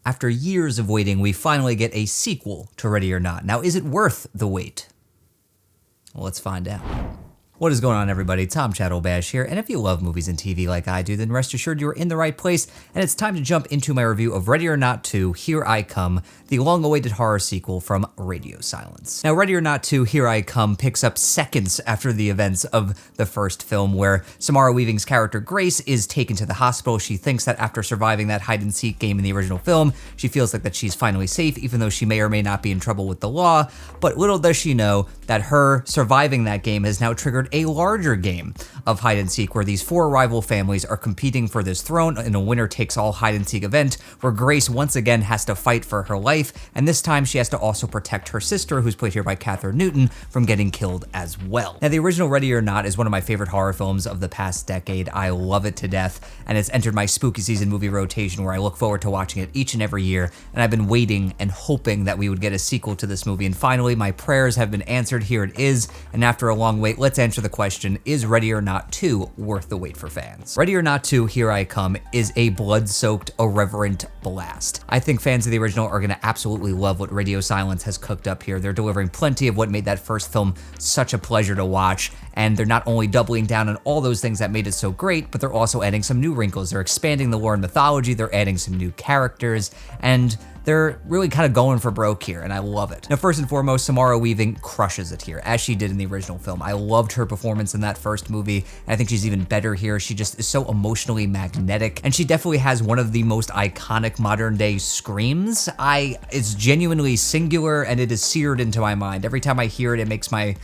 After years of waiting, we finally get a sequel to Ready or Not. Now, is it worth the wait? Well, let's find out. What is going on, everybody? Tom Chattelbash here, and if you love movies and TV like I do, then rest assured you're in the right place, and it's time to jump into my review of Ready or Not 2, Here I Come, the long-awaited horror sequel from Radio Silence. Now, Ready or Not 2, Here I Come picks up seconds after the events of the first film, where Samara Weaving's character Grace is taken to the hospital. She thinks that after surviving that hide-and-seek game in the original film, she feels like that she's finally safe, even though she may or may not be in trouble with the law, but little does she know that her surviving that game has now triggered a larger game of hide-and-seek where these four rival families are competing for this throne in a winner-takes-all hide-and-seek event where Grace once again has to fight for her life, and this time she has to also protect her sister, who's played here by Kathryn Newton, from getting killed as well. Now, the original Ready or Not is one of my favorite horror films of the past decade. I love it to death, and it's entered my spooky season movie rotation where I look forward to watching it each and every year, and I've been waiting and hoping that we would get a sequel to this movie, and finally, my prayers have been answered. Here it is, and after a long wait, let's answer the question, is Ready or Not 2 worth the wait for fans? Ready or Not 2, Here I Come is a blood-soaked, irreverent blast. I think fans of the original are gonna absolutely love what Radio Silence has cooked up here. They're delivering plenty of what made that first film such a pleasure to watch, and they're not only doubling down on all those things that made it so great, but they're also adding some new wrinkles. They're expanding the lore and mythology, they're adding some new characters, and they're really kind of going for broke here, and I love it. Now, first and foremost, Samara Weaving crushes it here, as she did in the original film. I loved her performance in that first movie, and I think she's even better here. She just is so emotionally magnetic, and she definitely has one of the most iconic modern-day screams. It's genuinely singular, and it is seared into my mind. Every time I hear it, it makes my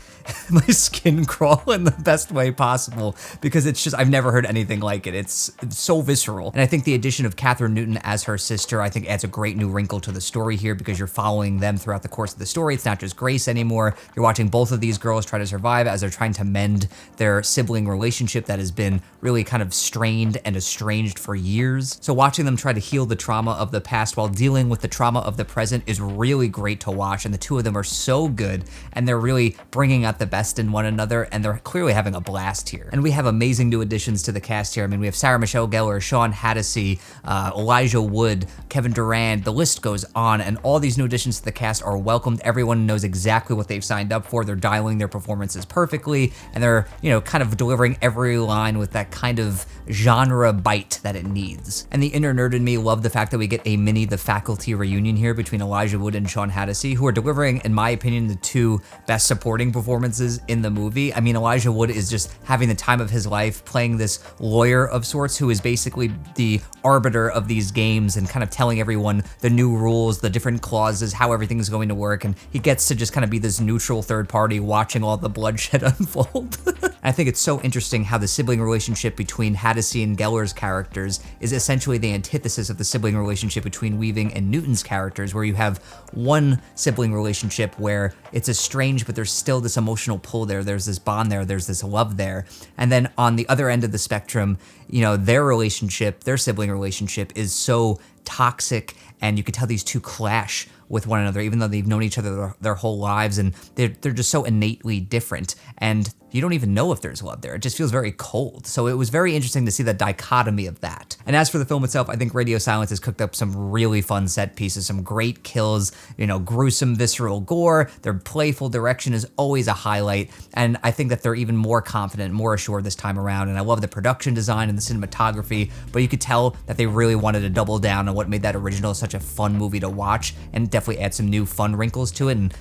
my skin crawl in the best way possible, because it's just, I've never heard anything like it. It's so visceral. And I think the addition of Kathryn Newton as her sister, I think adds a great new wrinkle to the story here, because you're following them throughout the course of the story. It's not just Grace anymore. You're watching both of these girls try to survive as they're trying to mend their sibling relationship that has been really kind of strained and estranged for years. So watching them try to heal the trauma of the past while dealing with the trauma of the present is really great to watch, and the two of them are so good, and they're really bringing out the best in one another, and they're clearly having a blast here. And we have amazing new additions to the cast here. I mean, we have Sarah Michelle Gellar, Sean Hattasey, Elijah Wood, Kevin Durand, the list goes on, and all these new additions to the cast are welcomed. Everyone knows exactly what they've signed up for. They're dialing their performances perfectly, and they're, kind of delivering every line with that kind of genre bite that it needs. And the inner nerd in me loved the fact that we get a mini The Faculty reunion here between Elijah Wood and Sean Hattasey, who are delivering, in my opinion, the two best supporting performances in the movie. I mean, Elijah Wood is just having the time of his life playing this lawyer of sorts who is basically the arbiter of these games and kind of telling everyone the new rules, the different clauses, how everything is going to work, and he gets to just kind of be this neutral third party watching all the bloodshed unfold. I think it's so interesting how the sibling relationship between Hattasey and Gellar's characters is essentially the antithesis of the sibling relationship between Weaving and Newton's characters, where you have one sibling relationship where it's estranged, but there's still this emotional pull there, there's this bond there, there's this love there. And then on the other end of the spectrum, their relationship, their sibling relationship is so toxic, and you can tell these two clash with one another, even though they've known each other their whole lives, and they're just so innately different, and you don't even know if there's love there. It just feels very cold. So it was very interesting to see the dichotomy of that. And as for the film itself, I think Radio Silence has cooked up some really fun set pieces, some great kills, gruesome, visceral gore. Their playful direction is always a highlight, and I think that they're even more confident, more assured this time around, and I love the production design and the cinematography, but you could tell that they really wanted to double down on what made that original such a fun movie to watch, and definitely add some new fun wrinkles to it, and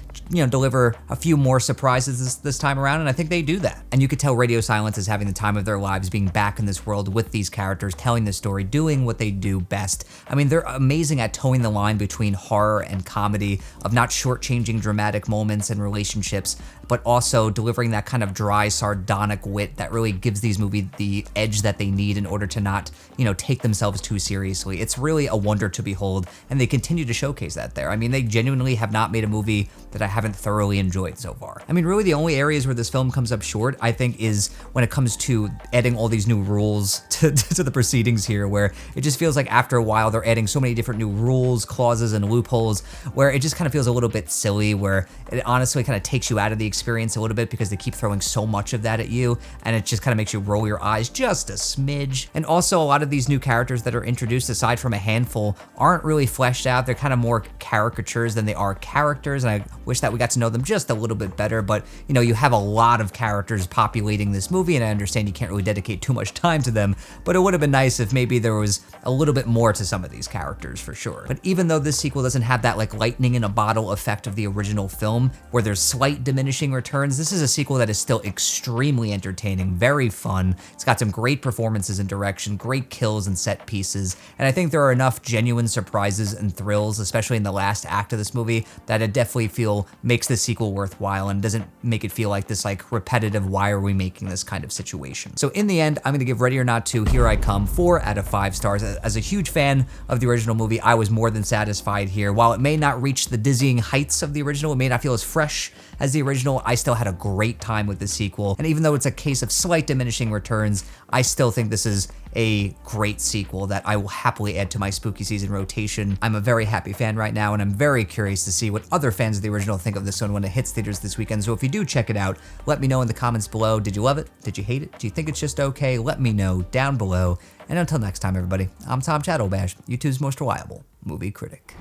deliver a few more surprises this time around, and I think they do that. And you could tell Radio Silence is having the time of their lives being back in this world with these characters, telling the story, doing what they do best. I mean, they're amazing at towing the line between horror and comedy, of not shortchanging dramatic moments and relationships, but also delivering that kind of dry, sardonic wit that really gives these movies the edge that they need in order to not, take themselves too seriously. It's really a wonder to behold, and they continue to showcase that there. I mean, mean, they genuinely have not made a movie that I haven't thoroughly enjoyed so far. I mean, really the only areas where this film comes up short, I think, is when it comes to adding all these new rules to the proceedings here, where it just feels like after a while they're adding so many different new rules, clauses, and loopholes, where it just kind of feels a little bit silly, where it honestly kind of takes you out of the experience a little bit because they keep throwing so much of that at you, and it just kind of makes you roll your eyes just a smidge. And also, a lot of these new characters that are introduced, aside from a handful, aren't really fleshed out. They're kind of more caricatures than they are characters, and I wish that we got to know them just a little bit better, but you know, you have a lot of characters populating this movie, and I understand you can't really dedicate too much time to them, but it would have been nice if maybe there was a little bit more to some of these characters for sure. But even though this sequel doesn't have that like lightning in a bottle effect of the original film, where there's slight diminishing returns, this is a sequel that is still extremely entertaining, very fun. It's got some great performances and direction, great kills and set pieces, and I think there are enough genuine surprises and thrills, especially in the last act of this movie, that I definitely feel makes this sequel worthwhile and doesn't make it feel like this like repetitive, why are we making this kind of situation. So in the end, I'm gonna give Ready or Not 2, Here I Come 4 out of 5 stars. As a huge fan of the original movie, I was more than satisfied here. While it may not reach the dizzying heights of the original, it may not feel as fresh as the original, I still had a great time with the sequel. And even though it's a case of slight diminishing returns, I still think this is a great sequel that I will happily add to my spooky season rotation. I'm a very happy fan right now, and I'm very curious to see what other fans of the original think of this one when it hits theaters this weekend. So if you do check it out, let me know in the comments below. Did you love it? Did you hate it? Do you think it's just okay? Let me know down below. And until next time, everybody, I'm Tom Chattelbash, YouTube's most reliable movie critic.